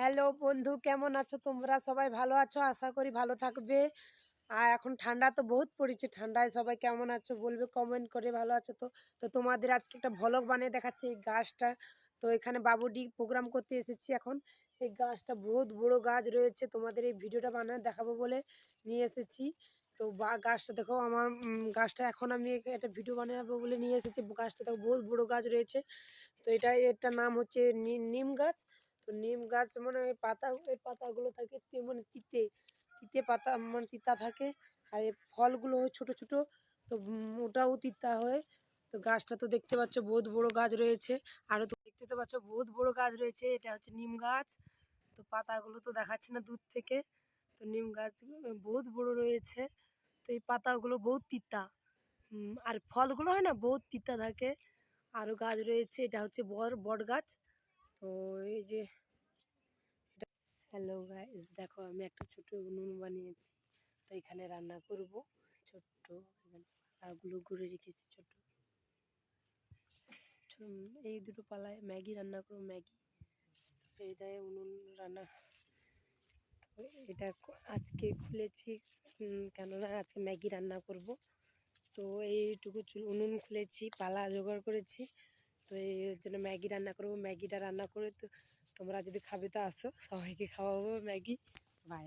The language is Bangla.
হ্যালো বন্ধু, কেমন আছো তোমরা? সবাই ভালো আছো? আশা করি ভালো থাকবে। আর এখন ঠান্ডা তো বহুত পড়েছে, ঠান্ডায় সবাই কেমন আছো বলবে কমেন্ট করে। ভালো আছো তো? তো তোমাদের আজকে একটা ভ্লগ বানিয়ে দেখাচ্ছি এই গাছটা। তো এখানে বাবুডি প্রোগ্রাম করতে এসেছি এখন। এই গাছটা বহুত বড় গাছ রয়েছে, তোমাদের এই ভিডিওটা বানিয়ে দেখাবো বলে নিয়ে এসেছি। তো গাছটা দেখো আমার গাছটা এখন আমি একটা ভিডিও বানাবো বলে নিয়ে এসেছি। গাছটা দেখো বহুত বড় গাছ রয়েছে। তো এটার নাম হচ্ছে নিম গাছ। তো নিম গাছ মানে এই পাতাগুলো থাকে মানে তিতে তিতে পাতা, মানে তিতা থাকে। আর এই ফলগুলো হয় ছোট ছোট। তো ওটাও তিতা হয়। তো গাছটা তো দেখতে পাচ্ছ বহুত বড় গাছ রয়েছে। আরও তো দেখতে তো পাচ্ছ বহুত বড় গাছ রয়েছে। এটা হচ্ছে নিম গাছ। তো পাতাগুলো তো দেখাচ্ছে না দূর থেকে। তো নিম গাছ বহুত বড় রয়েছে। তো এই পাতাগুলো বহুত তিতা। আর ফলগুলো হয় না বহুত তিতা থাকে। আরও গাছ রয়েছে, এটা হচ্ছে বট গাছ। তো এই যে হ্যালো গাইস, দেখো আমি একটা ছোট উনুন বানিয়েছি। তো এখানে রান্না করব। ছোট্ট এখানে পালাগুলো ঘুরে রেখেছি ছোট। এই দুটো পালায় ম্যাগি রান্না করবো, ম্যাগি। এইটাই উনুন রান্না। এটা আজকে খুলেছি কেননা আজকে ম্যাগি রান্না করব। তো এইটুকু উনুন খুলেছি, পালা জোগাড় করেছি। তো এই জন্য ম্যাগি রান্না করবো। ম্যাগিটা রান্না করে তো তোমরা যদি খাবে তো আসো, সবাইকে খাওয়াবো ম্যাগি। বাই।